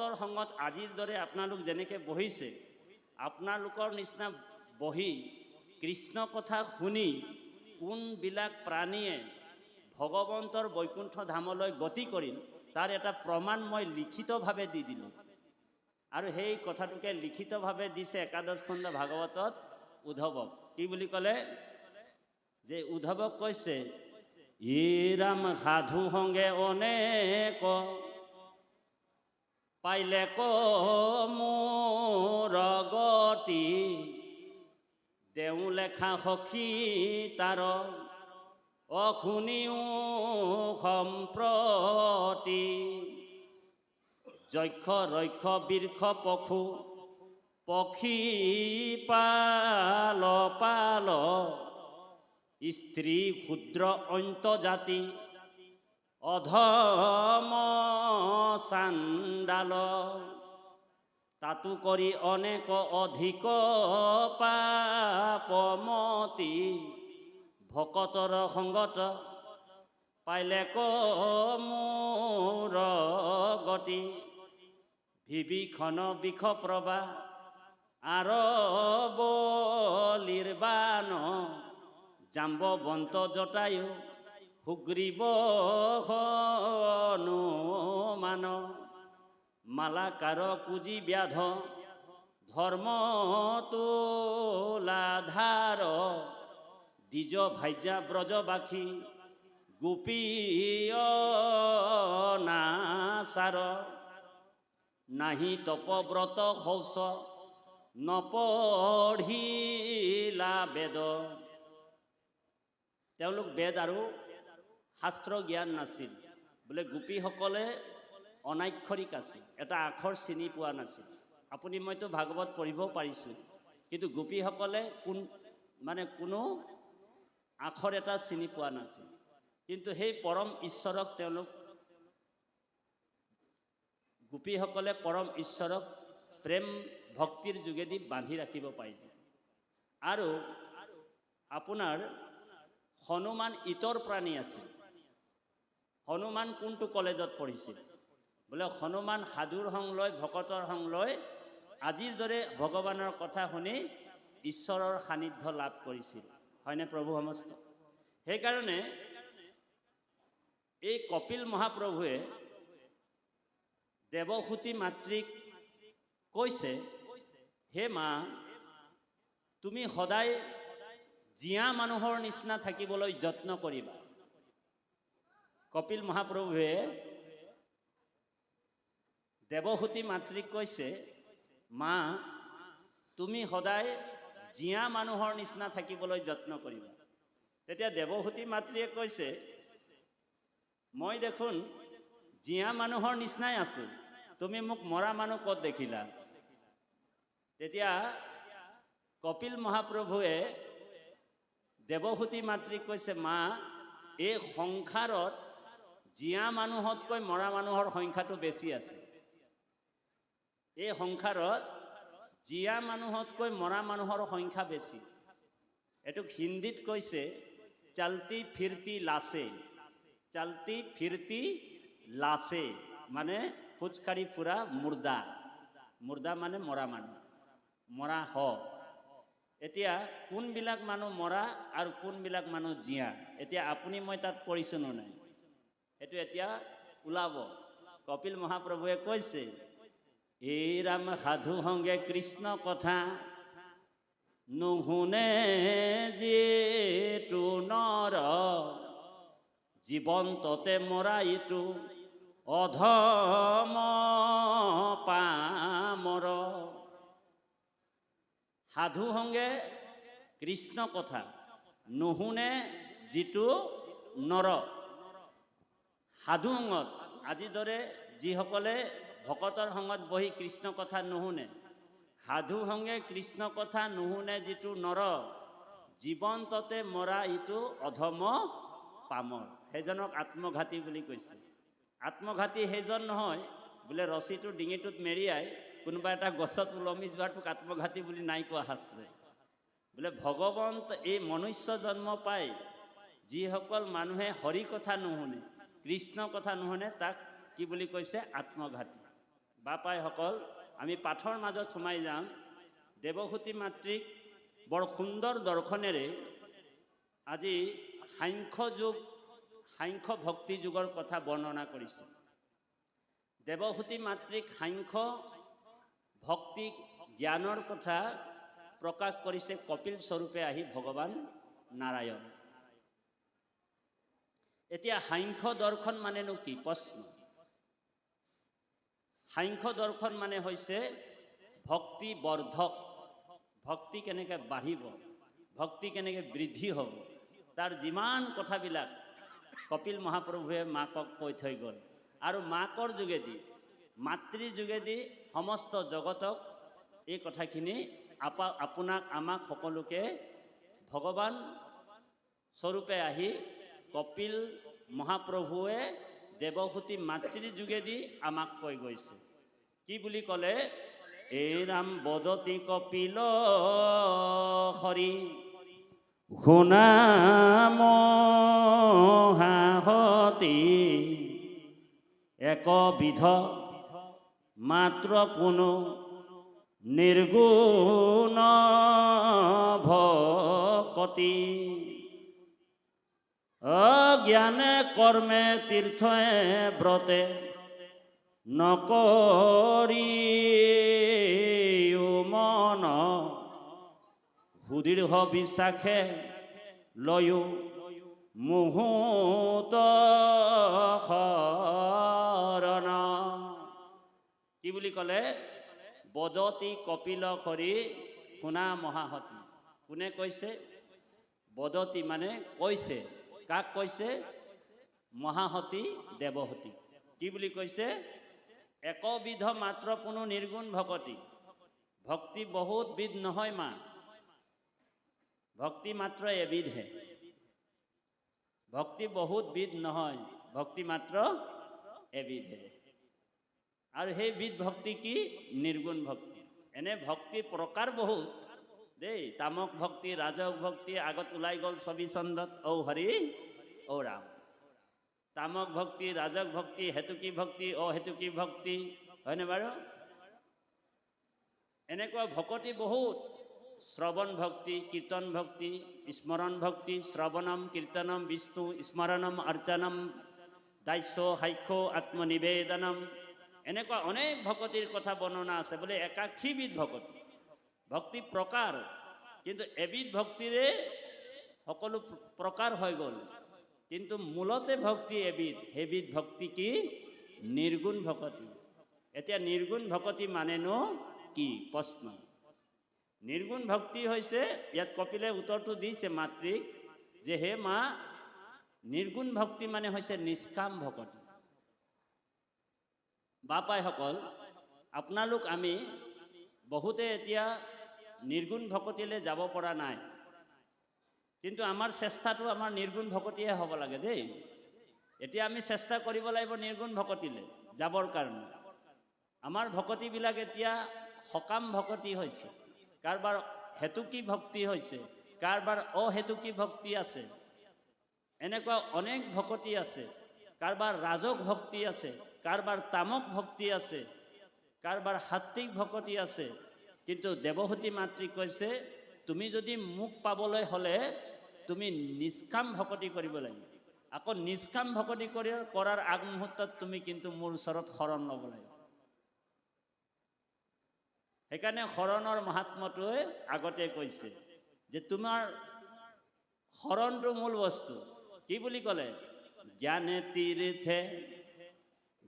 ভকতৰ সংগত আজিৰ দৰে আপোনালোক যেনেকৈ বহিছে, আপোনালোকৰ নিচিনা বহি কৃষ্ণ কথা শুনি কোনবিলাক প্ৰাণীয়ে ভগৱন্তৰ বৈকুণ্ঠ ধামলৈ গতি কৰিল তাৰ এটা প্ৰমাণ মই লিখিতভাৱে দি দিলোঁ। আৰু সেই কথাটোকে লিখিতভাৱে দিছে একাদশ খণ্ড ভাগৱতত উদ্ধৱক। কি বুলি ক'লে? যে উদ্ধৱক কৈছে, ই ৰাম সাধু সংগে অনেক পাইলে ক মোৰ গতি, দেও লেখা সখী তাৰ অশুনিও সম্প্ৰতি, যক্ষ ৰক্ষ বীৰ্ষ পশু পক্ষী পাল পাল, স্ত্ৰী ক্ষুদ্ৰ অন্ত জাতি অধম চাণ্ডাল, তাতো কৰি অনেক অধিক পাপমতি, ভকতৰ সংগত পাইলে ক মোৰ গতি, বিভীষণ বিষ প্ৰভা আৰ বলিৰ্বাণ, জাম্বৱন্ত জটায়ু সুগ্ৰীৱ হনুমান, মালাকাৰ কুজি ব্যাধ ধৰ্ম তোলাধাৰ, দ্বিজ ভাইজা ব্ৰজবাসী গোপী নাচাৰ, নাহি তপব্ৰত শৌচ নপঢ়িলা বেদ, তেওঁলোক বেদ আৰু শাস্ত্ৰ জ্ঞান নাছিল। বোলে গোপীসকলে অনাক্ষৰিক আছিল, এটা আখৰ চিনি পোৱা নাছিল। আপুনি মইতো ভাগৱত পঢ়িব পাৰিছোঁ, কিন্তু গোপীসকলে কোনো আখৰ এটা চিনি পোৱা নাছিল। কিন্তু সেই পৰম ঈশ্বৰক তেওঁলোক গোপীসকলে পৰম ঈশ্বৰক প্ৰেম ভক্তিৰ যোগেদি বান্ধি ৰাখিব পাৰিলে। আৰু আপোনাৰ হনুমান ইতৰ প্ৰাণী আছিল। হনুমান কোনটো কলেজত পঢ়িছিল? বোলে হনুমান সাধুৰ সং লৈ ভকতৰ সং লৈ আজিৰ দৰে ভগৱানৰ কথা শুনি ঈশ্বৰৰ সান্নিধ্য লাভ কৰিছিল। হয়নে প্ৰভু সমস্ত? সেইকাৰণে এই কপিল মহাপ্ৰভুৱে দেৱহূতি মাতৃক কৈছে, হে মা, তুমি সদায় জীয়া মানুহৰ নিচিনা থাকিবলৈ যত্ন কৰিবা। কপিল মহাপ্ৰভুৱে দেৱহূতি মাতৃক কৈছে, মা, তুমি সদায় জীয়া মানুহৰ নিচিনা থাকিবলৈ যত্ন কৰিবা। তেতিয়া দেৱহূতি মাতৃয়ে কৈছে, মই দেখোন জীয়া মানুহৰ নিচিনাই আছোঁ, তুমি মোক মৰা মানুহ ক'ত দেখিলা? তেতিয়া কপিল মহাপ্ৰভুৱে দেৱহূতি মাতৃক কৈছে, মা, এই সংসাৰত জীয়া মানুহতকৈ মৰা মানুহৰ সংখ্যাটো বেছি আছে। এই সংসাৰত জীয়া মানুহতকৈ মৰা মানুহৰ সংখ্যা বেছি। এটোক হিন্দীত কৈছে চলতি ফিৰতি লাছে। চলতি ফিৰতি লাছে মানে খোজকাঢ়ি ফুৰা মুৰ্দা। মুৰ্দা মানে মৰা মানুহ, মৰা হ। এতিয়া কোনবিলাক মানুহ মৰা আৰু কোনবিলাক মানুহ জীয়া, এতিয়া আপুনি মই তাত পৰিছোঁ নে নাই, সেইটো এতিয়া ওলাব। কপিল মহাপ্ৰভুৱে কৈছে, এই ৰাম সাধু সংগে কৃষ্ণ কথা নুশুনে যিটো নৰ, জীৱন্ততে মৰা ইটো অধম পামৰ। সাধু সংগে কৃষ্ণ কথা নুশুনে যিটো নৰ। সাধু সংগত আজিৰ দৰে যিসকলে ভকতৰ সংগত বহি কৃষ্ণ কথা নুশুনে, সাধু সংগে কৃষ্ণ কথা নুশুনে যিটো নৰ, জীৱন্ততে মৰা ইটো অধম পামৰ। সেইজনক আত্মঘাতী বুলি কৈছে। আত্মঘাতী সেইজন নহয় বোলে ৰছীটো ডিঙিটোত মেৰিয়াই কোনোবা এটা গছত ওলমি যোৱাটোক আত্মঘাতী বুলি নাই কোৱা শাস্ত্ৰই। বোলে ভগৱন্ত এই মনুষ্য জন্ম পাই যিসকল মানুহে হৰি কথা নুশুনে, কৃষ্ণ কথা নুশুনে, তাক কি বুলি কৈছে? আত্মঘাতী। বাপাইসকল, আমি পাঠৰ মাজত সোমাই যাম। দেৱহূতি মাতৃক বৰ সুন্দৰ দৰ্শনেৰে আজি সাংখ্য ভক্তি যুগৰ কথা বৰ্ণনা কৰিছে। দেৱহূতি মাতৃক সাংখ্য ভক্তি জ্ঞানৰ কথা প্ৰকাশ কৰিছে কপিল স্বৰূপে আহি ভগৱান নাৰায়ণ। এতিয়া সাংখ্য দৰ্শন মানেনো কি? প্ৰশ্ন। সাংখ্য দৰ্শন মানে হৈছে ভক্তি বৰ্ধক, ভক্তি কেনেকৈ বাঢ়িব, ভক্তি কেনেকৈ বৃদ্ধি হ'ব, তাৰ যিমান কথাবিলাক কপিল মহাপ্ৰভুৱে মাকক কৈ থৈ গ'ল। আৰু মাকৰ যোগেদি, মাতৃৰ যোগেদি সমস্ত জগতক এই কথাখিনি আপোনাক আমাক সকলোকে ভগৱান স্বৰূপে আহি কপিল মহাপ্ৰভুৱে দেৱহূতি মাতৃৰ যোগেদি আমাক কৈ গৈছে। কি বুলি ক'লে? এই ৰাম বদতি কপিল হৰি শুনা মহাহতি একবিধ মাত্ৰ পুনু নিৰ্গুণ ভকতি অজ্ঞানে কৰ্মে তীৰ্থে ব্ৰতে নকৰি মন সুদৃঢ় বিশ্বাসে লয়ো মুহূৰ্ত শৰণ। কি বুলি ক'লে? বদতি কপিল হৰি শুনা মহাহতি। কোনে কৈছে? বদতি মানে কৈছে। কাক কৈছে? মহাহতি দেৱহূতি। কি বুলি কৈছে? একবিধ মাত্ৰ পুনু নিৰ্গুণ ভকতি। ভক্তি বহুত বিধ নহয় মা, ভক্তি মাত্ৰ এবিধহে। ভক্তি বহুত বিধ নহয়, ভক্তি মাত্ৰ এবিধহে। আৰু সেই বিধ ভক্তি কি? নিৰ্গুণ ভক্তি। এনে ভক্তি প্ৰকাৰ বহুত দেই। তামক ভক্তি, ৰাজক ভক্তি, আগত ওলাই গ'ল ছবি চন্দত ঔ হৰি ঔ ৰাম। তামক ভক্তি, ৰাজক ভক্তি, হেতুকী ভক্তি, অহেতুকী ভক্তি, হয়নে বাৰু? এনেকুৱা ভকতি বহুত। শ্ৰৱণ ভক্তি, কীৰ্তন ভক্তি, স্মৰণ ভক্তি, শ্ৰৱণম কীৰ্তনম বিষ্ণু স্মৰণম অৰ্চনম দাস্য সাক্ষ্য আত্মনিবেদনম। এনেকুৱা অনেক ভকতিৰ কথা বৰ্ণনা আছে। বোলে 81 বিধ ভকতি, ভক্তি প্ৰকাৰ। কিন্তু এবিধ ভক্তিৰে সকলো প্ৰকাৰ হৈ গ'ল। কিন্তু মূলতে ভক্তি এবিধ। সেইবিধ ভক্তি কি? নিৰ্গুণ ভকতি। এতিয়া নিৰ্গুণ ভকতি মানেনো কি? প্ৰশ্ন। নিৰ্গুণ ভক্তি হৈছে, ইয়াত কপিলে উত্তৰটো দিছে মাতৃক যে হে মা, নিৰ্গুণ ভক্তি মানে হৈছে নিষ্কাম ভকতি। বাপাইসকল, আপোনালোক আমি বহুতে এতিয়া নিৰ্গুণ ভকতিলৈ যাব পৰা নাই। কিন্তু আমাৰ চেষ্টাটো আমাৰ নিৰ্গুণ ভকতিয়ে হ'ব লাগে দেই। এতিয়া আমি চেষ্টা কৰিব লাগিব নিৰ্গুণ ভকতিলৈ যাবৰ কাৰণে। আমাৰ ভকতিবিলাক এতিয়া সকাম ভকতি হৈছে, কাৰোবাৰ হেতুকী ভক্তি হৈছে, কাৰোবাৰ অহেতুকী ভক্তি আছে। এনেকুৱা অনেক ভকতি আছে। কাৰোবাৰ ৰাজক ভক্তি আছে, কাৰোবাৰ তামক ভক্তি আছে, কাৰোবাৰ সাত্বিক ভকতি আছে। কিন্তু দেৱহূতি মাতৃ কৈছে, তুমি যদি মোক পাবলৈ হ'লে তুমি নিষ্কাম ভকতি কৰিব লাগিব। আকৌ নিষ্কাম ভকতি কৰাৰ আগমুহূৰ্তত তুমি কিন্তু মোৰ ওচৰত শৰণ ল'ব লাগিব। সেইকাৰণে শৰণৰ মহাত্মাটোৱে আগতে কৈছে যে তোমাৰ শৰণটো মূল বস্তু। কি বুলি ক'লে? জ্ঞানে তীৰ্থে,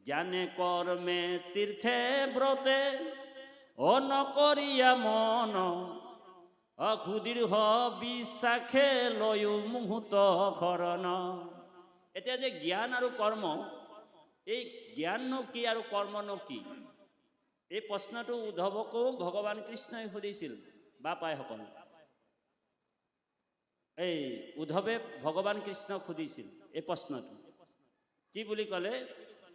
জ্ঞানে কৰ্মে তীৰ্থে ব্ৰতে নকৰিয়া মন সুদৃঢ় বিশ্বাসে লয়ো মুহূৰ্ত শৰণ। এতিয়া যে জ্ঞান আৰু কৰ্ম, এই জ্ঞাননো কি আৰু কৰ্মনো কি? এই প্ৰশ্নটো উদ্ধৱকো ভগৱান কৃষ্ণই সুধিছিল। বাপাইসকল, এই উদ্ধৱে ভগৱান কৃষ্ণক সুধিছিল এই প্ৰশ্নটো। কি বুলি ক'লে?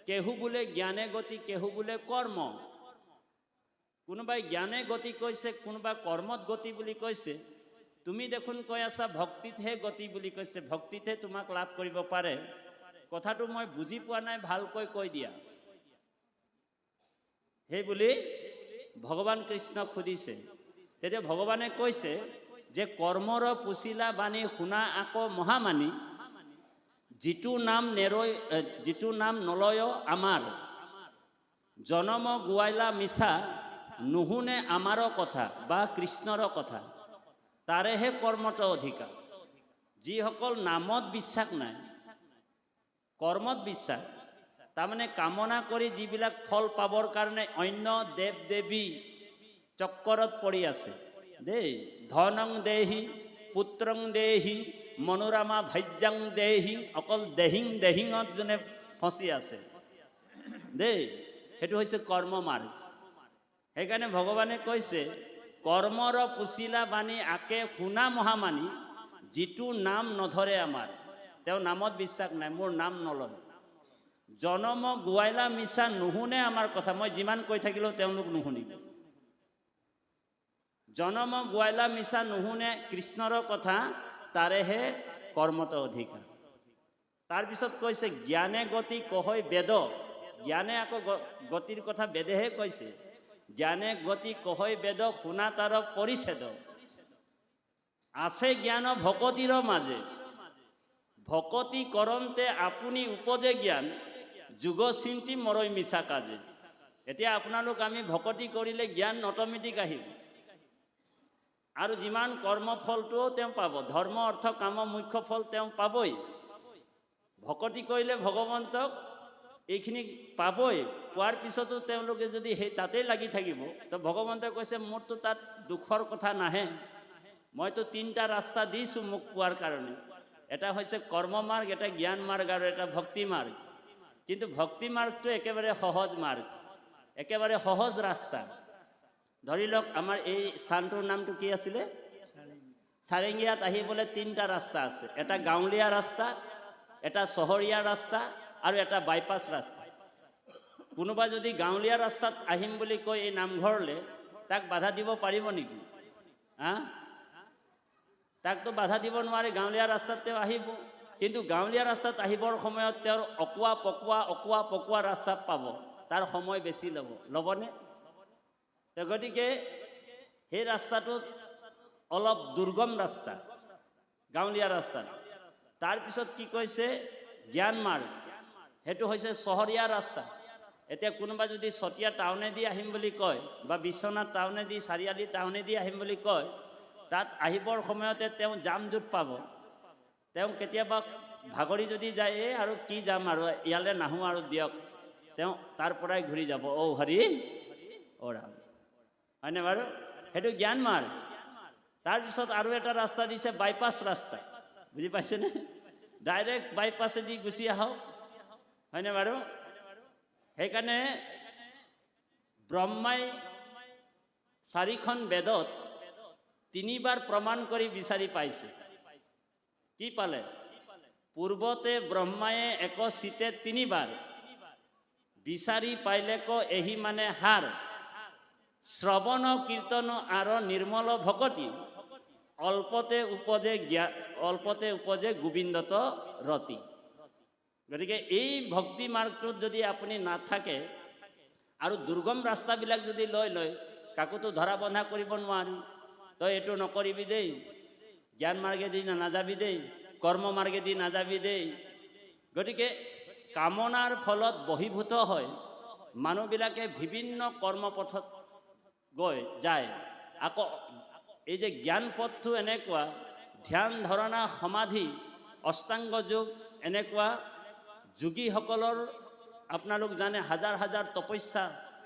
কেহু বোলে জ্ঞানে গতি, কেহু বোলে কৰ্ম। কোনোবাই জ্ঞানে গতি কৈছে, কোনোবাই কৰ্মত গতি বুলি কৈছে। তুমি দেখোন কৈ আছা ভক্তিতহে গতি বুলি কৈছে, ভক্তিতহে তোমাক লাভ কৰিব পাৰে। কথাটো মই বুজি পোৱা নাই, ভালকৈ কৈ দিয়া। সেই বুলি ভগৱান কৃষ্ণক সুধিছে। তেতিয়া ভগৱানে কৈছে যে কৰ্মৰ পুচিলা বাণী শুনা আকৌ মহামানী, যিটো নাম নলয় আমাৰ, জনম গোৱাইলা মিছা নুশুনে আমাৰ কথা বা কৃষ্ণৰ কথা, তাৰেহে কৰ্মত অধিকাৰ। যিসকল নামত বিশ্বাস নাই, কৰ্মত বিশ্বাস, তাৰমানে কামনা কৰি যিবিলাক ফল পাবৰ কাৰণে অন্য দেৱ দেৱী চক্কৰত পৰি আছে দেই, ধনং দেহি পুত্ৰং দেহি মনোৰমা ভাজ্যাং দেহি, অকল দেহিঙত যোনে ফচি আছে দেই, সেইটো হৈছে কৰ্ম মাৰ্গ। সেইকাৰণে ভগৱানে কৈছে কৰ্মৰ পুচিলা বাণী আকে শুনা মহামানী, যিটো নাম নধৰে আমাৰ, তেওঁ নামত বিশ্বাস নাই, মোৰ নাম নলয়। জনম গোৱাইলা মিছা নুশুনে আমাৰ কথা, মই যিমান কৈ থাকিলেও তেওঁলোক নুশুনিব। জনম গোৱাইলা মিছা নুশুনে কৃষ্ণৰ কথা, তাৰেহে কৰ্মত অধিকাৰ। তাৰপিছত কৈছে জ্ঞানে গতি কহৈ বেদ, জ্ঞানে আকৌ গতিৰ কথা বেদেহে কৈছে। জ্ঞানে গতি কহৈ বেদ শুনা তাৰ পৰিচ্ছেদ, আছে জ্ঞান ভকতিৰ মাজে, ভকতি কৰন্তে আপুনি উপজে জ্ঞান, যুগ চিন্তি মৰৈ মিছা কাজে। এতিয়া আপোনালোক আমি ভকতি কৰিলে জ্ঞান অট'মেটিক আহিব, আৰু যিমান কৰ্মফলটোও তেওঁ পাব, ধৰ্ম অৰ্থ কাম মুখ্য ফল তেওঁ পাবই। ভকতি কৰিলে ভগৱন্তক এইখিনি পাবই, পোৱাৰ পিছতো তেওঁলোকে যদি সেই তাতেই লাগি থাকিব, তো ভগৱন্তই কৈছে মোৰতো তাত দুখৰ কথা নাহে, মইতো 3টা ৰাস্তা দিছোঁ মোক পোৱাৰ কাৰণে। এটা হৈছে কৰ্ম মাৰ্গ, এটা জ্ঞান মাৰ্গ, আৰু এটা ভক্তি মাৰ্গ। কিন্তু ভক্তি মাৰ্গটো একেবাৰে সহজ মাৰ্গ, একেবাৰে সহজ ৰাস্তা। ধৰি লওক আমাৰ এই স্থানটোৰ নামটো কি আছিলে? চাৰেঙীয়াত আহিবলৈ 3টা ৰাস্তা আছে, এটা গাঁৱলীয়া ৰাস্তা, এটা চহৰীয়া ৰাস্তা, আৰু এটা বাইপাছ ৰাস্তা। কোনোবা যদি গাঁৱলীয়া ৰাস্তাত আহিম বুলি কৈ এই নামঘৰলৈ, তাক বাধা দিব পাৰিব নেকি? তাকতো বাধা দিব নোৱাৰে, গাঁৱলীয়া ৰাস্তাত তেওঁ আহিব। কিন্তু গাঁৱলীয়া ৰাস্তাত আহিবৰ সময়ত তেওঁৰ অকোৱা পকোৱা ৰাস্তাত পাব, তাৰ সময় বেছি ল'বনে? গতিকে সেই ৰাস্তাটোত অলপ দুৰ্গম ৰাস্তা, গাঁৱলীয়া ৰাস্তা। তাৰপিছত কি কৈছে? জ্ঞান মাৰ্গ, সেইটো হৈছে চহৰীয়া ৰাস্তা। এতিয়া কোনোবা যদি চতিয়া টাউনেদি আহিম বুলি কয়, বা বিশ্বনাথ টাউনেদি, চাৰিআলি টাউনেদি আহিম বুলি কয়, তাত আহিবৰ সময়তে তেওঁ জাম জোঁট পাব। তেওঁ কেতিয়াবা ভাগৰি যদি যায়, আৰু কি যাম, আৰু ইয়ালৈ নাহোঁ আৰু দিয়ক, তেওঁ তাৰ পৰাই ঘূৰি যাব, অ' হৰি অ' ৰাম, হয়নে বাৰু? সেইটো জ্ঞান মাৰ্গ। তাৰপিছত আৰু এটা ৰাস্তা দিছে বাইপাছ ৰাস্তা, বুজি পাইছেনে? ডাইৰেক্ট বাইপাছেদি গুচি আহক, হয়নে বাৰু? সেইকাৰণে ব্ৰহ্মাই 4খন বেদত 3বাৰ প্ৰমাণ কৰি বিচাৰি পাইছে। কি পালে? পূৰ্বতে ব্ৰহ্মায়ে এক চিতে 3বাৰ বিচাৰি পাইলেক এহি মানে হাৰ, শ্ৰৱণ কীৰ্তন আৰু নিৰ্মল ভকতি, অল্পতে উপজে গোবিন্দত ৰতি। গতিকে এই ভক্তি মাৰ্গটোত যদি আপুনি নাথাকে, আৰু দুৰ্গম ৰাস্তাবিলাক যদি লয়, কাকোতো ধৰা বন্ধা কৰিব নোৱাৰি, তই এইটো নকৰিবি দেই, জ্ঞান মাৰ্গেদি নাযাবি দেই, কৰ্ম মাৰ্গেদি নাযাবি দেই। গতিকে কামনাৰ ফলত বশীভূত হয় মানুহবিলাকে বিভিন্ন কৰ্মপথত যায়। আকৌ এই যে জ্ঞান পথটো এনেকুৱা, ধ্যান ধাৰণা সমাধি অষ্টাংগ যোগ, এনেকুৱা যোগীসকলৰ আপোনালোক জানে হাজাৰ হাজাৰ তপস্যা।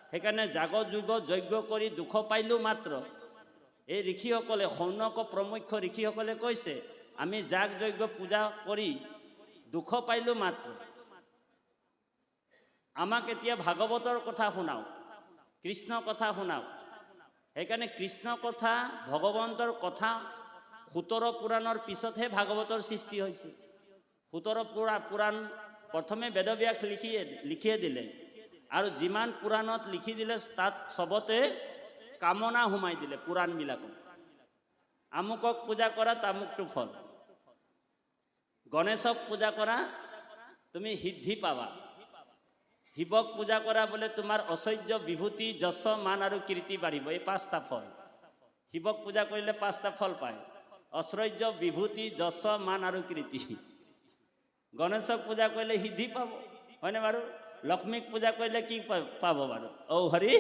সেইকাৰণে জাগত যুগ যজ্ঞ কৰি দুখ পাইলোঁ মাত্ৰ, এই ঋষিসকলে, শৌনক প্ৰমুখ্য ঋষিসকলে কৈছে আমি যাগ যজ্ঞ পূজা কৰি দুখ পাইলোঁ মাত্ৰ। আমাক এতিয়া ভাগৱতৰ কথা শুনাও, কৃষ্ণ কথা শুনাও। সেইকাৰণে কৃষ্ণ কথা, ভগৱন্তৰ কথা 17 পুৰাণৰ পিছতহে ভাগৱতৰ সৃষ্টি হৈছে। 17 পুৰাণ প্ৰথমে বেদব্যাস লিখিয়ে দিলে, আৰু যিমান পুৰাণত লিখি দিলে তাত চবতে কামনা সোমাই দিলে। পুৰাণবিলাকত আমুকক পূজা কৰা তামুকটো ফল, গণেশক পূজা কৰা তুমি সিদ্ধি পাবা, শিৱক পূজা কৰা বোলে তোমাৰ ঐশ্বৰ্য বিভূতি যশ মান আৰু কীৰ্তি বাঢ়িব, এই 5টা ফল। শিৱক পূজা কৰিলে 5টা ফল পায়, ঐশ্বৰ্য বিভূতি যশ মান আৰু কীৰ্তি। গণেশক পূজা কৰিলে সিদ্ধি পাব, হয়নে বাৰু? লক্ষ্মীক পূজা কৰিলে কি পাব বাৰু? ঔ হৰি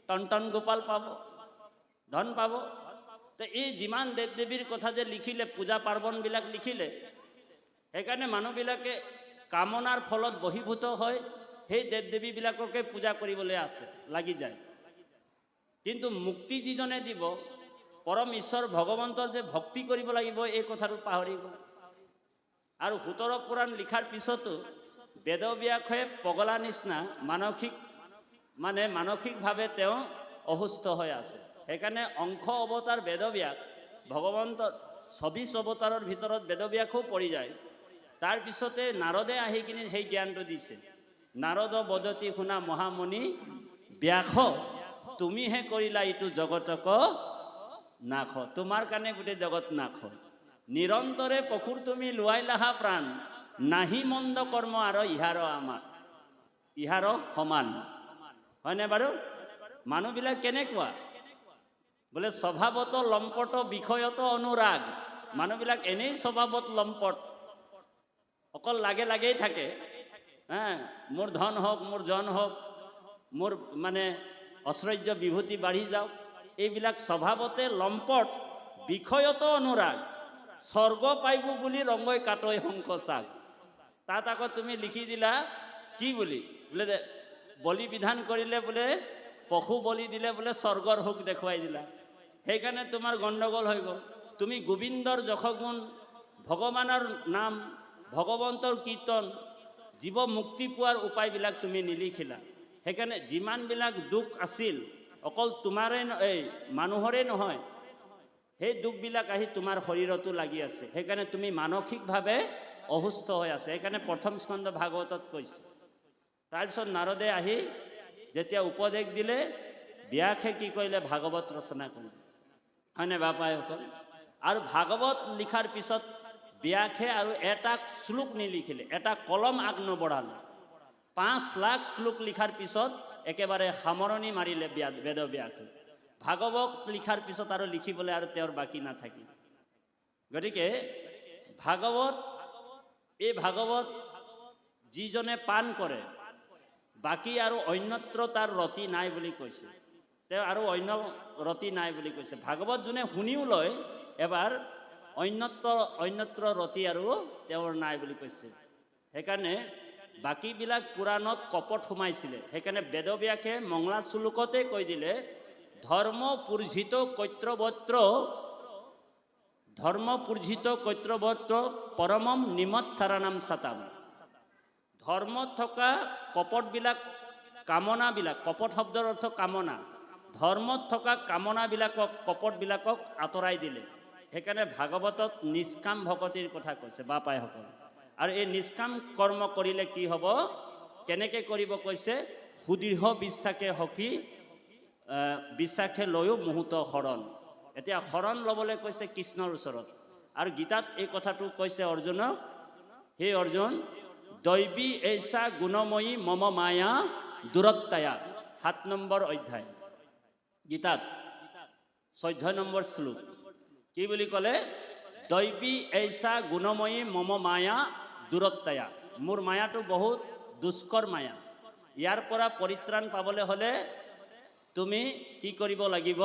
টন গোপাল পাব, ধন পাব। তো এই যিমান দেৱ দেৱীৰ কথা যে লিখিলে, পূজা পাৰ্বণবিলাক লিখিলে, সেইকাৰণে মানুহবিলাকে কামনাৰ ফলত বশীভূত হয় সেই দেৱ দেৱীবিলাককে পূজা কৰিবলৈ আছে লাগি যায়। কিন্তু মুক্তি যিজনে দিব, পৰম ঈশ্বৰ ভগৱন্তৰ যে ভক্তি কৰিব লাগিব, এই কথাটো পাহৰি গ'ল। আৰু 17 পুৰাণ লিখাৰ পিছতো বেদব্যাসে পগলা নিচিনা মানসিকভাৱে তেওঁ অসুস্থ হৈ আছে। সেইকাৰণে অংশ অৱতাৰ বেদব্যাস, ভগৱন্তৰ 24 অৱতাৰৰ ভিতৰত বেদব্যাসো পৰি যায়। তাৰপিছতে নাৰদে আহি কিনি সেই জ্ঞানটো দিছে। নাৰদ বদতি শুনা মহামণি ব্যাস, তুমিহে কৰিলা ইটো জগতক নাশ। তোমাৰ কাৰণে গোটেই জগত নাশ। নিৰন্তৰে পশুৰ তুমি লোৱাইলাহা প্ৰাণ, নাহি মন্দ কৰ্ম আৰু ইহাৰ সমান। হয়নে বাৰু? মানুহবিলাক কেনেকুৱা বোলে? স্বভাৱত লম্পট, বিষয়ত অনুৰাগ। মানুহবিলাক এনেই স্বভাৱত লম্পট, অকল লাগেই থাকে। মোৰ ধন হওক, মোৰ জন হওক, মোৰ মানে ঐশ্বৰ্য বিভূতি বাঢ়ি যাওক, এইবিলাক স্বভাৱতে লম্পট, বিষয়ত অনুৰাগ। স্বৰ্গ পাইব বুলি ৰংগৈ কাটৈ শংখ চাগ। তাত আকৌ তুমি লিখি দিলা কি বুলি? বোলে বলি বিধান কৰিলে বোলে, পশু বলি দিলে বোলে স্বৰ্গৰ সুখ দেখুৱাই দিলা। সেইকাৰণে তোমাৰ গণ্ডগোল হৈ গ'ল। তুমি গোবিন্দৰ যশগুণ, ভগৱানৰ নাম, ভগৱন্তৰ কীৰ্তন, জীৱ মুক্তি পোৱাৰ উপায়বিলাক তুমি নিলিখিলা। সেইকাৰণে যিমানবিলাক দুখ আছিল, অকল তোমাৰে মানুহৰে নহয়, সেই দুখবিলাক আহি তোমাৰ শৰীৰতো লাগি আছে। সেইকাৰণে তুমি মানসিকভাৱে অসুস্থ হৈ আছে। সেইকাৰণে প্ৰথম স্কন্ধ ভাগৱতত কৈছে। তাৰপিছত নাৰদে আহি যেতিয়া উপদেশ দিলে, ব্যাসে কি কৰিলে? ভাগৱত ৰচনা কৰিলে। হয়নে বাপাসকল? আৰু ভাগৱত লিখাৰ পিছত ব্যাসে আৰু এটা শ্লোক নিলিখিলে, এটা কলম আগ নবঢ়ালে। 5 লাখ শ্লোক লিখাৰ পিছত একেবাৰে সামৰণি মাৰিলে বেদব্যাসে। ভাগৱত লিখাৰ পিছত আৰু লিখিবলৈ আৰু তেওঁৰ বাকী নাথাকিল। গতিকে এই ভাগৱত যিজনে পান কৰে, বাকী আৰু অন্যত্ৰ তাৰ ৰতি নাই বুলি কৈছে। তেওঁ আৰু অন্য ৰতি নাই বুলি কৈছে। ভাগৱত যোনে শুনিও লয়, এবাৰ অন্যত্ৰ ৰতি আৰু তেওঁৰ নাই বুলি কৈছে। সেইকাৰণে বাকীবিলাক পুৰাণত কপট সোমাইছিলে। সেইকাৰণে বেদব্যাসে মংলা শ্লোকতে কৈ দিলে, ধৰ্ম পূৰ্জিত কৈত্ৰবত্ৰ পৰমম নিমৎসাৰানাম সাতাম। ধৰ্মত থকা কপটবিলাক, কামনাবিলাক, কপট শব্দৰ অৰ্থ কামনা, ধৰ্মত থকা কামনাবিলাকক, কপটবিলাকক আঁতৰাই দিলে। সেইকাৰণে ভাগৱতত নিষ্কাম ভকতিৰ কথা কৈছে বাপাইসকল। আৰু এই নিষ্কাম কৰ্ম কৰিলে কি হ'ব, কেনেকৈ কৰিব কৈছে? সুদৃঢ় বিশ্বাসে লৈও মুহূৰ্ত শৰণ। এতিয়া শৰণ ল'বলৈ কৈছে কৃষ্ণৰ ওচৰত। আৰু গীতাত এই কথাটো কৈছে অৰ্জুনক, হে অৰ্জুন, দৈবী এইচা গুণময়ী মম মায়া দূৰত্বায়া। 7 নম্বৰ অধ্যায় গীতাত 14 নম্বৰ শ্লোক কি বুলি ক'লে? দৈবী এইচা গুণময়ী মম মায়া দূৰত্বায়া। মোৰ মায়াটো বহুত দুষ্কৰ মায়া। ইয়াৰ পৰা পৰিত্ৰাণ পাবলৈ হ'লে তুমি কি কৰিব লাগিব?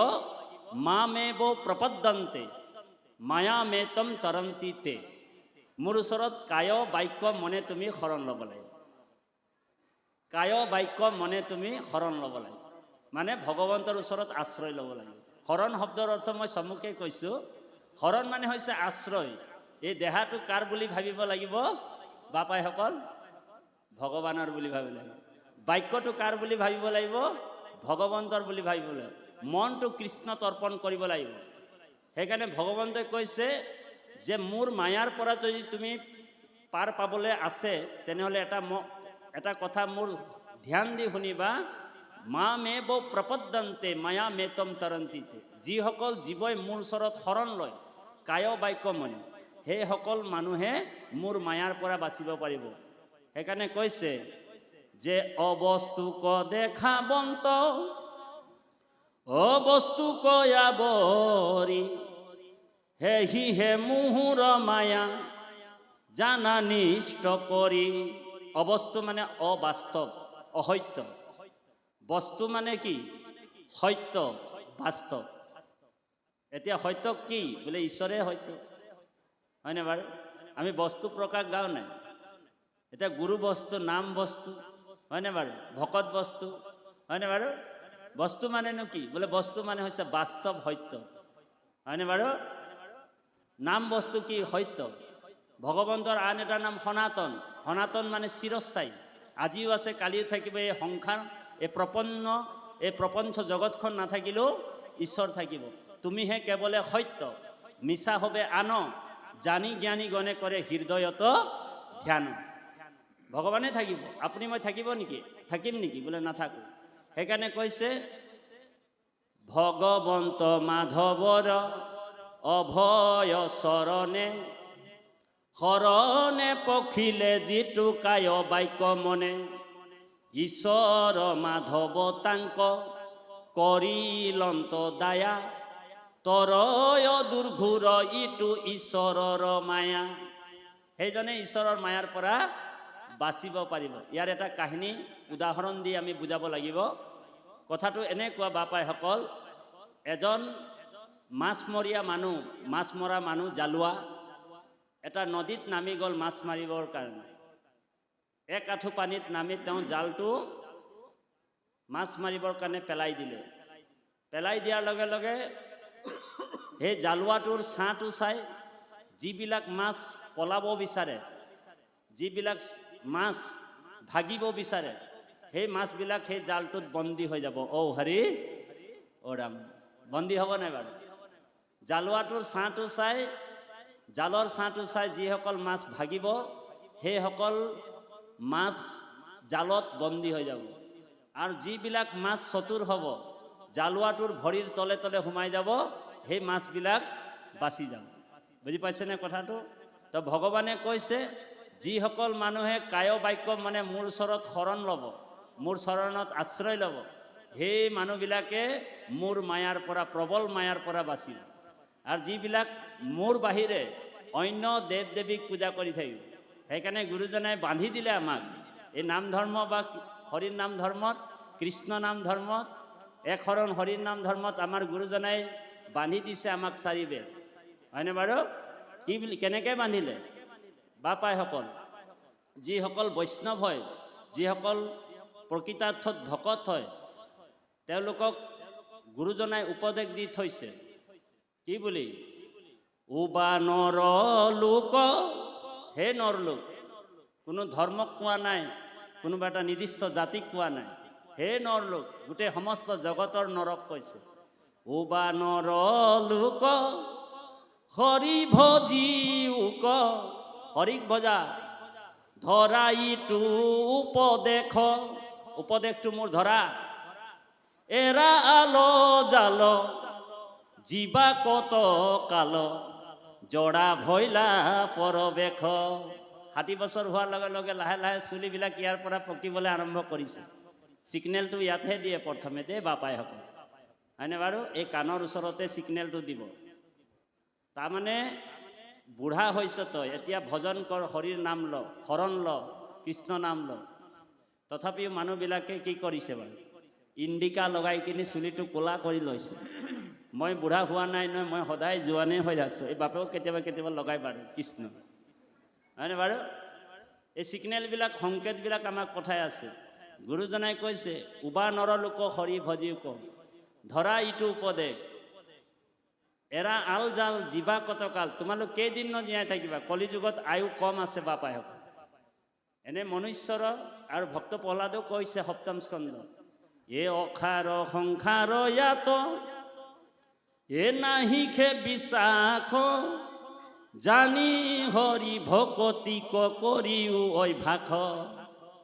মামেব প্ৰপদ্যন্তে মায়া মেতম তৰন্তি তে। মোৰ ওচৰত কায় বাক্য মনে তুমি শৰণ ল'ব লাগিব। কায় বাক্য মনে তুমি শৰণ ল'ব লাগিব, মানে ভগৱন্তৰ ওচৰত আশ্ৰয় ল'ব লাগিব। শৰণ শব্দৰ অৰ্থ মই চমুকে কৈছোঁ। শৰণ মানে হৈছে আশ্ৰয়। এই দেহাটো কাৰ বুলি ভাবিব লাগিব বাপাইসকল? ভগৱানৰ বুলি ভাবিব লাগিব। বাক্যটো কাৰ বুলি ভাবিব লাগিব? ভগৱন্তৰ বুলি ভাবিব লাগিব। মনটো কৃষ্ণত অৰ্পণ কৰিব লাগিব। সেইকাৰণে ভগৱন্তই কৈছে যে মোৰ মায়াৰ পৰা যদি তুমি পাৰ পাবলৈ আছে, তেনেহ'লে এটা কথা মোৰ ধ্যান দি শুনিবা। মামেব প্ৰপদ্যন্তে মায়া মেতম তৰন্তিতে। যিসকল জীৱই মোৰ ওচৰত শৰণ লয় কায় বাক্য মনে, সেইসকল মানুহে মোৰ মায়াৰ পৰা বাচিব পাৰিব। সেইকাৰণে কৈছে যে অবস্তু ক দেখা বন্ত অবস্তু কয়া বরি হেহি হে মুহুর মায়া জানা নিষ্ঠ করি। অবস্তু মানে অবাস্তব, অসত্য। বস্তু মানে কি? সত্য, বাস্তৱ। এতিয়া সত্য কি বোলে? ঈশ্বৰে সত্য, হয়নে বাৰু? আমি বস্তু প্ৰকাশ গাওঁ নাই? এতিয়া গুৰু বস্তু, নাম বস্তু, হয়নে বাৰু? ভকত বস্তু, হয়নে বাৰু? বস্তু মানেনো কি বোলে? বস্তু মানে হৈছে বাস্তৱ, সত্য, হয়নে বাৰু? নাম বস্তু কি? সত্য। ভগৱন্তৰ আন এটা নাম সনাতন। সনাতন মানে চিৰস্থায়ী, আজিও আছে কালিও থাকিব। এই সংসাৰ, এই প্ৰপঞ্চ জগতখন নাথাকিলেও ঈশ্বৰ থাকিব। তুমিহে কেৱলে সত্য, মিছা হবে আন, জানি জ্ঞানী গণে কৰে হৃদয়ত ধ্যান। ভগৱানে থাকিব, আপুনি মই থাকিব নেকি? থাকিম নেকি? বোলে নাথাকো। সেইকাৰণে কৈছে ভগৱন্ত মাধৱৰ অভয় চৰণে শৰণে পখিলে যিটো কায় বাক্য মনে। ঈশ্বৰ মাধৱ তাংক কৰিলন্ত দায়া তৰয় দুৰ্ঘুৰ ইটো ঈশ্বৰৰ মায়া। সেইজনে ঈশ্বৰৰ মায়াৰ পৰা বাচিব পাৰিব। ইয়াৰ এটা কাহিনী উদাহৰণ দি আমি বুজাব লাগিব। কথাটো এনেকুৱা বাপাইসকল, এজন মাছমৰীয়া মানুহ, মাছ মৰা মানুহ, জালুৱা, এটা নদীত নামি গ'ল মাছ মাৰিবৰ কাৰণে। এক আঁঠু পানীত নামি তেওঁ জালটো মাছ মাৰিবৰ কাৰণে পেলাই দিলে। পেলাই দিয়াৰ লগে লগে সেই জালুৱাটোৰ ছাঁটো চাই যিবিলাক মাছ পলাব বিচাৰে, যিবিলাক মাছ ভাগিব বিচাৰে, সেই মাছবিলাক সেই জালটোত বন্দী হৈ যাব। অ হৰি অ ৰাম, বন্দী হ'ব নাই বাৰু? জালুৱাটোৰ ছাঁটো চাই, জালৰ ছাঁটো চাই যিসকল মাছ ভাগিব, সেইসকল মাছ জালত বন্দী হৈ যাব। আৰু যিবিলাক মাছ চতুৰ হ'ব, জালুৱাটোৰ ভৰিৰ তলে তলে সোমাই যাব, সেই মাছবিলাক বাচি যাব। বুজি পাইছেনে কথাটো? তো ভগৱানে কৈছে যিসকল মানুহে কায় বাক্য মানে মোৰ ওচৰত শৰণ ল'ব, মোৰ চৰণত আশ্ৰয় ল'ব, সেই মানুহবিলাকে মোৰ মায়াৰ পৰা, প্ৰবল মায়াৰ পৰা বাচিব। আৰু যিবিলাক মোৰ বাহিৰে অন্য দেৱ দেৱীক পূজা কৰি থাকিব, সেইকাৰণে গুৰুজনাই বান্ধি দিলে আমাক এই নাম ধৰ্ম বা হৰিৰ নাম ধৰ্মত, কৃষ্ণ নাম ধৰ্মত, এক শৰণ হৰিৰ নাম ধৰ্মত আমাৰ গুৰুজনাই বান্ধি দিছে আমাক চাৰি বেৰ, হয়নে বাৰু? কি বুলি কেনেকৈ বান্ধিলে বাপাইসকল? যিসকল বৈষ্ণৱ হয়, যিসকল প্ৰকৃতাৰ্থত ভকত হয়, তেওঁলোকক গুৰুজনাই উপদেশ দি থৈছে। কি বুলি? উবা নৰ লোক, হে নৰ লোক। কোনো ধৰ্মক কোৱা নাই, কোনোবা এটা নিৰ্দিষ্ট জাতিক কোৱা নাই। হে নৰ লোক, গোটেই সমস্ত জগতৰ নৰক কৈছে। উবা নৰ লোক হৰি ভজি উক, হৰিক ভজা, ধৰা ইটো উপদেশ, উপদেশটো মোৰ ধৰা। এৰা আলো জাল জীৱা কত কাল জৰা ভৈলা পৰবেশ। 60 বছৰ হোৱাৰ লগে লগে লাহে লাহে চুলিবিলাক ইয়াৰ পৰা পকিবলৈ আৰম্ভ কৰিছে। ছিগনেলটো ইয়াতহে দিয়ে প্ৰথমে দেই বাপাইসকল, হয়নে বাৰু? এই কাণৰ ওচৰতে ছিগনেলটো দিব। তাৰমানে বুঢ়া হৈছ তই, এতিয়া ভজন কৰ, হৰিৰ নাম ল, শৰণ ল, কৃষ্ণ নাম ল। তথাপিও মানুহবিলাকে কি কৰিছে বাৰু? ইণ্ডিকা লগাই কিনি চুলিটো ক'লা কৰি লৈছে। মই বুঢ়া হোৱা নাই নহয়, মই সদায় জোৱানেই হৈ আছোঁ। এই বাপেও কেতিয়াবা কেতিয়াবা লগাই বাৰু কৃষ্ণ, হয়নে বাৰু? এই ছিগনেলবিলাক, সংকেতবিলাক আমাক পঠাই আছে। গুৰুজনাই কৈছে উবা নৰ লোক হৰি ভজি ক, ধৰা ইটো উপদেশ, এৰা আল জাল জীৱা কতকাল। তোমালোক কেইদিন জীয়াই থাকিবা? কলিযুগত আয়ু কম আছে বাপাইসকল। এনে মনুষ্যৰ আৰু ভক্ত প্ৰহ্লাদেও কৈছে সপ্তম স্কন্ধ, এ অখাৰ সংসাৰ ইয়াত এ নাহি খে বিশ্বাস, জানি হৰি ভকতি কৰিও অভ্যাস।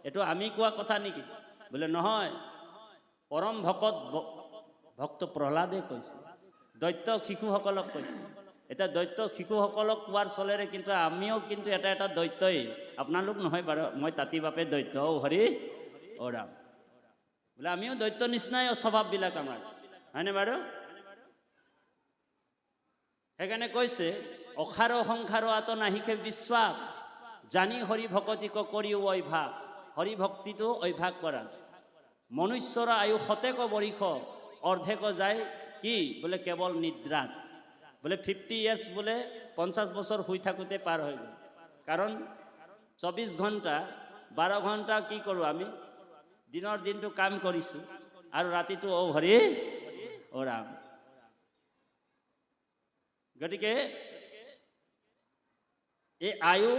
এইটো আমি কোৱা কথা নেকি? বোলে নহয়, পৰম ভক্ত প্ৰহ্লাদে কৈছে, দৈত্য শিশুসকলক কৈছে। এতিয়া দৈত্য শিশুসকলক কোৱাৰ চলেৰে কিন্তু আমিও কিন্তু এটা দৈত্যই। আপোনালোক নহয় বাৰু, মই তাঁতি বাপে দৈত্য। অ হৰি অ ৰাম। বোলে আমিও দৈত্য নিচিনাই স্বভাৱবিলাক আমাৰ, হয়নে বাৰু? সেইকাৰণে কৈছে অসাৰ সংসাৰ আত নাহিকে বিশ্বাস, জানি হৰি ভকতিক কৰিও অভ্যাস। হৰি ভক্তিটো অভ্যাস কৰা। মনুষ্যৰ আয়ু শতেক বৰিষ, অৰ্ধেক যায় কি বোলে কেৱল নিদ্ৰাত। বোলে 50 years বোলে 50 বছৰ শুই থাকোঁতে পাৰ হৈ গ'ল। কাৰণ 24 ঘণ্টা 12 ঘণ্টা কি কৰোঁ আমি? দিনৰ দিনটো কাম কৰিছোঁ আৰু ৰাতিটো অ হৰি অ ৰাম। গতিকে এই আয়ু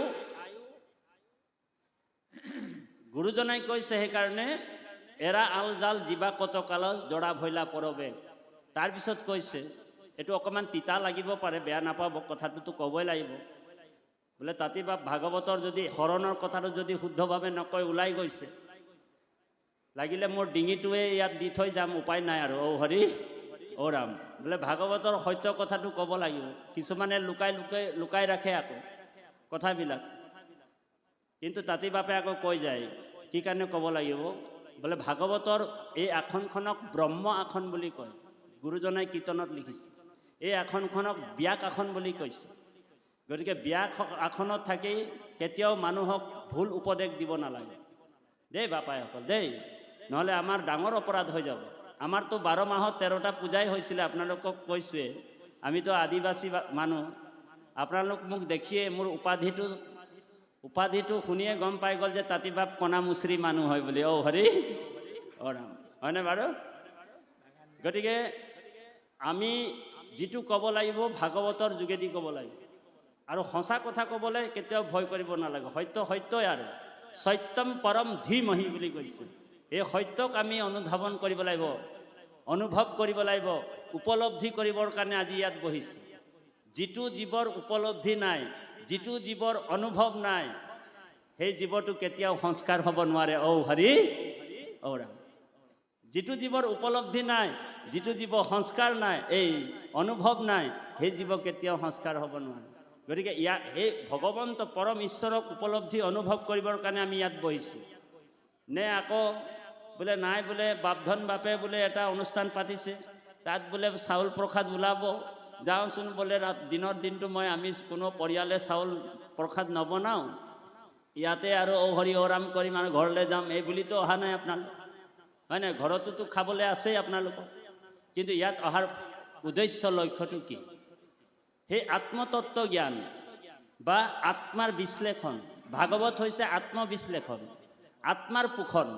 গুৰুজনাই কৈছে, সেইকাৰণে এৰা আল জাল জীৱা কত কাল জৰা ভৈলা পৰবে। তাৰপিছত কৈছে, এইটো অকণমান তিতা লাগিব পাৰে, বেয়া নাপাব, কথাটোতো ক'বই লাগিব। বোলে তাতিবা ভাগৱতৰ যদি হৰণৰ কথাটো যদি শুদ্ধভাৱে নকয় ওলাই গৈছে, লাগিলে মোৰ ডিঙিটোৱে ইয়াত দি থৈ যাম, উপায় নাই আৰু অ হৰি অ ৰাম। বোলে ভাগৱতৰ সত্য কথাটো ক'ব লাগিব। কিছুমানে লুকাই ৰাখে আকৌ কথাবিলাক, কিন্তু তাতি বাপে আকৌ কৈ যায় কি কাৰণে ক'ব লাগিব? বোলে ভাগৱতৰ এই আসনখনক ব্ৰহ্ম আসন বুলি কয়। গুৰুজনাই কীৰ্তনত লিখিছে এই আসনখনক ব্যাস আসন বুলি কৈছে। গতিকে ব্যাস আসনত থাকি কেতিয়াও মানুহক ভুল উপদেশ দিব নালাগে দেই বাপাইসকল দেই, নহ'লে আমাৰ ডাঙৰ অপৰাধ হৈ যাব। আমাৰতো 12 মাহত 13টা পূজাই হৈছিলে, আপোনালোকক কৈছোৱে। আমিতো আদিবাসী মানুহ, আপোনালোক মোক দেখিয়ে মোৰ উপাধিটো শুনিয়ে গম পাই গ'ল যে তাতিবাপ কণামুচৰি মানুহ হয় বুলি। অ হৰি অ ৰাম, হয়নে বাৰু? গতিকে আমি যিটো ক'ব লাগিব ভাগৱতৰ যোগেদি ক'ব লাগিব, আৰু সঁচা কথা ক'বলৈ কেতিয়াও ভয় কৰিব নালাগে। সত্য সত্যই, আৰু সত্যম পৰম ধীমহি বুলি কৈছে। এই সত্যক আমি অনুধাৱন কৰিব লাগিব, অনুভৱ কৰিব লাগিব, উপলব্ধি কৰিবৰ কাৰণে আজি ইয়াত বহিছে। যিটো জীৱৰ উপলব্ধি নাই, যিটো জীৱৰ অনুভৱ নাই, সেই জীৱটো কেতিয়াও সংস্কাৰ হ'ব নোৱাৰে। ঔ হৰি ঔ ৰাম। যিটো জীৱৰ উপলব্ধি নাই, যিটো জীৱ সংস্কাৰ নাই, এই অনুভৱ নাই, সেই জীৱ কেতিয়াও সংস্কাৰ হ'ব নোৱাৰে। গতিকে এই ভগৱন্ত পৰম ঈশ্বৰক উপলব্ধি অনুভৱ কৰিবৰ কাৰণে আমি ইয়াত বহিছোঁ। নে আকৌ বোলে নাই বোলে বাপধন বাপে বোলে এটা অনুষ্ঠান পাতিছে, তাত বোলে চাউল প্ৰসাদ ওলাব, যাওঁচোন বোলে দিনৰ দিনটো মই আমি কোনো পৰিয়ালে চাউল প্ৰসাদ নবনাওঁ, ইয়াতে আৰু অ হৰি অ ৰাম কৰিম আৰু ঘৰলৈ যাম, এই বুলিতো অহা নাই আপোনালোক, হয় নাই? ঘৰতোতো খাবলৈ আছেই আপোনালোকৰ। কিন্তু ইয়াত অহাৰ উদ্দেশ্য লক্ষ্যটো কি? সেই আত্মতত্ত্ব জ্ঞান বা আত্মাৰ বিশ্লেষণ। ভাগৱত হৈছে আত্মবিশ্লেষণ, আত্মাৰ পোষণ।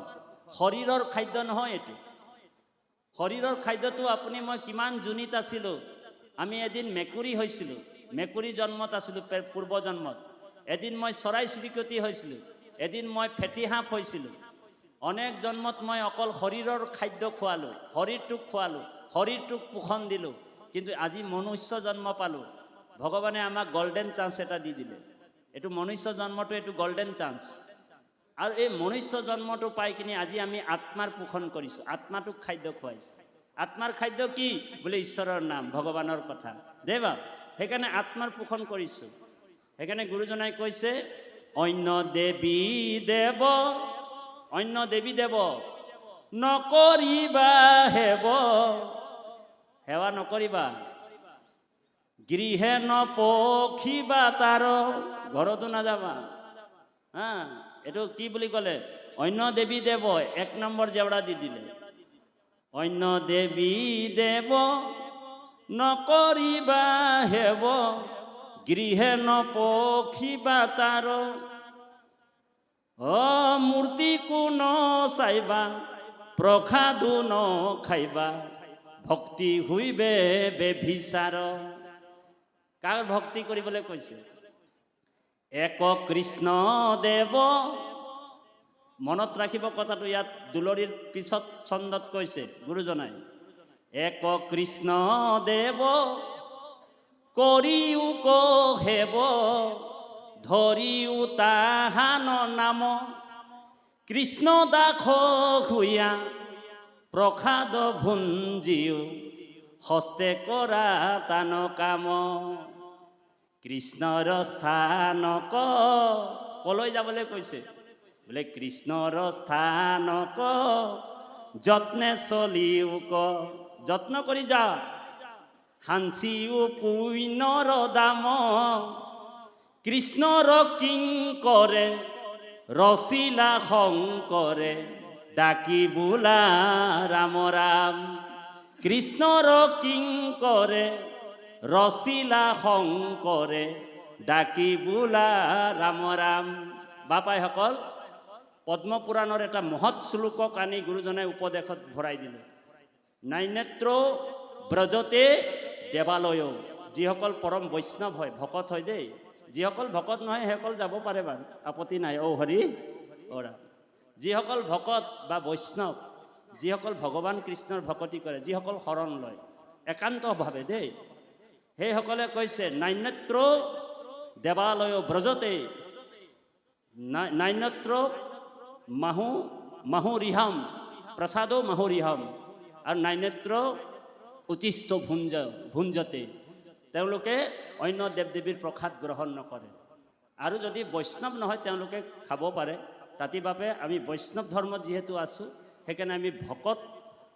শৰীৰৰ খাদ্য নহয় এইটো। শৰীৰৰ খাদ্যটো আপুনি মই কিমান জুনিত আছিলোঁ, আমি এদিন মেকুৰী হৈছিলোঁ, মেকুৰী জন্মত আছিলোঁ পূৰ্বজন্মত, এদিন মই চৰাই চিৰিকটি হৈছিলোঁ, এদিন মই ফেটি সাপ হৈছিলোঁ। অনেক জন্মত মই অকল শৰীৰৰ খাদ্য খোৱালোঁ, শৰীৰটোক খোৱালোঁ, শৰীৰটোক পোষণ দিলোঁ। কিন্তু আজি মনুষ্য জন্ম পালোঁ, ভগৱানে আমাক গল্ডেন চান্স এটা দি দিলে। এইটো মনুষ্য জন্মটো, এইটো গল্ডেন চান্স। আৰু এই মনুষ্য জন্মটো পাই কিনি আজি আমি আত্মাৰ পোষণ কৰিছোঁ, আত্মাটোক খাদ্য খুৱাইছোঁ। আত্মাৰ খাদ্য কি বোলে? ঈশ্বৰৰ নাম, ভগৱানৰ কথা দে বাপ। সেইকাৰণে আত্মাৰ পোষণ কৰিছোঁ। সেইকাৰণে গুৰুজনাই কৈছে অন্য দেৱী দেৱ নকৰিবা সেৱা নকৰিবা, গৃহে নপখিবা তাৰ, ঘৰতো নাযাবা। হা, এইটো কি বুলি ক'লে? অন্য দেৱী দেৱ 1 নম্বৰ জেওৰা দি দিলে। অন্য দেৱী দেৱ নকৰিবা হেব, গৃহে নপখিবা তাৰ, মূৰ্তি কোন চাইবা, প্ৰসাদো ন খাইবা, ভক্তি হুইবে বেভিচাৰ। কাৰ ভক্তি কৰিবলৈ কৈছে? এক কৃষ্ণ দেৱ। মনত ৰাখিব কথাটো, ইয়াত দুলৰীৰ পিছত ছন্দত কৈছে গুৰুজনাই, এক কৃষ্ণ দেৱ কৰিও কহেব, ধৰিও তাহান নাম, কৃষ্ণ দাস হুইয়া প্ৰসাদ ভুঞ্জিও, হস্তে কৰা তান কাম, কৃষ্ণৰ স্থানক কলৈ যাবলৈ কৈছে? বোলে কৃষ্ণৰ স্থানক যত্নে চলিওক, যত্ন কৰি যা, হাঞ্চিও পুণ্যৰ দাম, কৃষ্ণৰ কিংকৰে ৰচিলা শংকৰে, ডাকি বোলা ৰাম ৰাম। কৃষ্ণৰ কিংকৰে ৰচিলা শংকৰে, ডাকি বোলা ৰাম ৰাম। বাপাইসকল, পদ্মপুৰাণৰ এটা মহৎ শ্লোকক আনি গুৰুজনাই উপদেশত ভৰাই দিলে। নাইনেত্ৰ ব্ৰজতে দেৱালয়, যিসকল পৰম বৈষ্ণৱ হয়, ভকত হয় দেই, যিসকল ভকত নহয় সেইসকল যাব পাৰে বাৰু, আপত্তি নাই। ঔ হৰি অৰা, যিসকল ভকত বা বৈষ্ণৱ, যিসকল ভগৱান কৃষ্ণৰ ভকতি কৰে, যিসকল শৰণ লয় একান্তভাৱে দেই, সেইসকলে কৈছে নাইনেত্ৰ দেৱালয় ব্ৰজতে, নাইনেত্ৰ মাহুৰিহাম প্ৰসাদো মাহুৰিহাম, আৰু নাইনেত্ৰ উচিষ্ট ভুঞ্জতে, তেওঁলোকে অন্য দেৱ দেৱীৰ প্ৰসাদ গ্ৰহণ নকৰে। আৰু যদি বৈষ্ণৱ নহয় তেওঁলোকে খাব পাৰে। তাতি বাবে আমি বৈষ্ণৱ ধৰ্মত যিহেতু আছোঁ, সেইকাৰণে আমি ভকত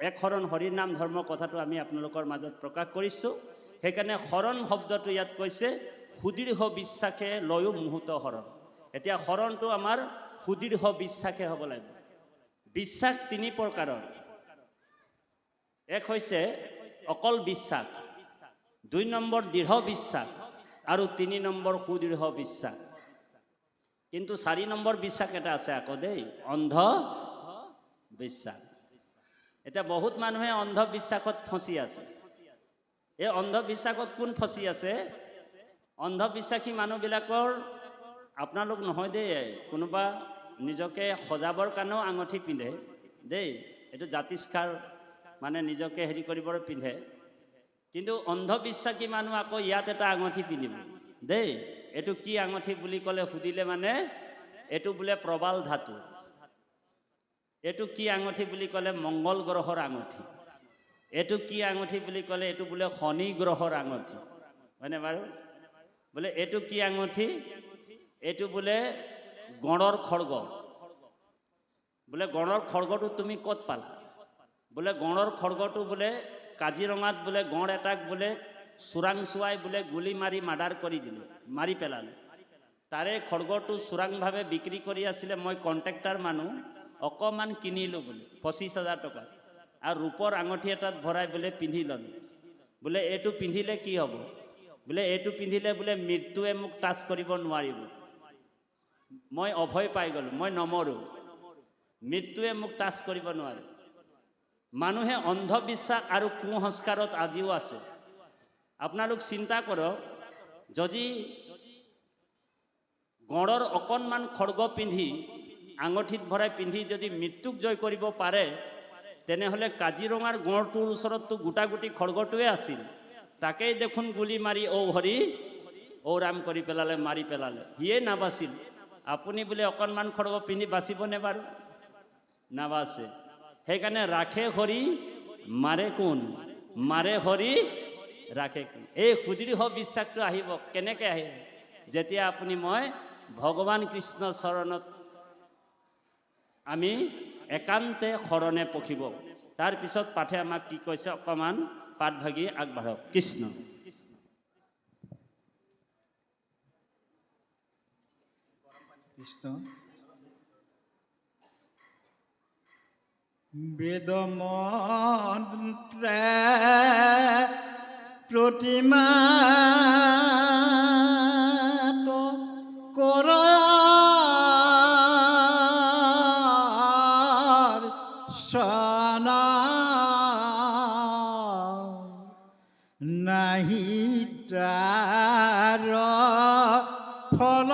এক শৰণ হৰি নাম ধৰ্মৰ কথাটো আমি আপোনালোকৰ মাজত প্ৰকাশ কৰিছোঁ। সেইকাৰণে শৰণ শব্দটো ইয়াত কৈছে সুদৃঢ় বিশ্বাসে লয়ো মুহূৰ্ত শৰণ। এতিয়া শৰণটো আমাৰ সুদৃঢ় বিশ্বাসে হ'ব লাগিব। বিশ্বাস তিনি প্ৰকাৰৰ, এক হৈছে অকল বিশ্বাস, 2 নম্বৰ দৃঢ় বিশ্বাস, আৰু 3 নম্বৰ সুদৃঢ় বিশ্বাস। কিন্তু 4 নম্বৰ বিশ্বাস এটা আছে আকৌ দেই, অন্ধ বিশ্বাস। এতিয়া বহুত মানুহে অন্ধবিশ্বাসত ফচি আছে। এই অন্ধবিশ্বাসত কোন ফচি আছে? অন্ধবিশ্বাসী মানুহবিলাকৰ, আপোনালোক নহয় দেই, কোনোবা নিজকে সজাবৰ কাৰণেও আঙঠি পিন্ধে দেই, এইটো জাতিষ্কাৰ মানে নিজকে হেৰি কৰিবলৈ পিন্ধে। কিন্তু অন্ধবিশ্বাসী মানুহ আকৌ ইয়াত এটা আঙঠি পিন্ধিব দেই। এইটো কি আঙঠি বুলি ক'লে সুধিলে মানে এইটো বোলে প্ৰবাল ধাতু। এইটো কি আঙঠি বুলি ক'লে মংগল গ্ৰহৰ আঙঠি। এইটো কি আঙঠি বুলি ক'লে এইটো বোলে শনি গ্ৰহৰ আঙঠি, হয়নে বাৰু? বোলে এইটো কি আঙঠি? এইটো বোলে গঁড়ৰ খৰ্গ। বোলে গঁড়ৰ খৰ্গটো তুমি ক'ত পালা? বোলে গঁড়ৰ খৰ্গটো বোলে কাজিৰঙাত বোলে গঁড় এটাক বোলে চোৰাংচোৱাই বোলে গুলি মাৰি মাৰ্ডাৰ কৰি দিলে, মাৰি পেলালে। তাৰে খৰ্গটো চোৰাংভাৱে বিক্ৰী কৰি আছিলে, মই কণ্ট্ৰেক্টাৰ মানুহ, অকণমান কিনিলোঁ বোলে 25,000 টকা, আৰু ৰূপৰ আঙঠি এটাত ভৰাই বোলে পিন্ধি ল'লোঁ। বোলে এইটো পিন্ধিলে কি হ'ব? বোলে এইটো পিন্ধিলে বোলে মৃত্যুৱে মোক টাচ কৰিব নোৱাৰিব। মই অভয় পাই গ'লোঁ, মই নমৰোঁ, মৃত্যুৱে মোক টাচ কৰিব নোৱাৰে। মানুহে অন্ধবিশ্বাস আৰু কুসংস্কাৰত আজিও আছে। আপোনালোক চিন্তা কৰক, যদি গঁড়ৰ অকণমান খৰ্গ পিন্ধি আঙঠিত ভৰাই পিন্ধি যদি মৃত্যুক জয় কৰিব পাৰে, তেনেহ'লে কাজিৰঙাৰ গঁড়টোৰ ওচৰততো গোটাগুটি খৰ্গটোৱে আছিল। তাকেই দেখোন গুলি মাৰি ঔ হৰি ঔ ৰাম কৰি পেলালে, মাৰি পেলালে, সিয়ে নাবাচিল। আপুনি বোলে অকণমান খৰ্গ পিন্ধি বাচিবনে বাৰু? নাবাচে। সেইকাৰণে ৰাখে হৰি মাৰে কোন, মাৰে হৰি ৰাখে কোন। এই সুদৃঢ় বিশ্বাসটো আহিব কেনেকৈ আহিব? যেতিয়া আপুনি মই ভগৱান কৃষ্ণৰ চৰণত আমি একান্তে শৰণে পখিব। তাৰপিছত পাঠে আমাক কি কৈছে অকণমান পাঠ ভাগি আগবাঢ়ক। কৃষ্ণ কৃষ্ণ। বেদ মন্ত্ৰে প্ৰতিমাত কৰাৰ সনা নাহি তাৰ ফল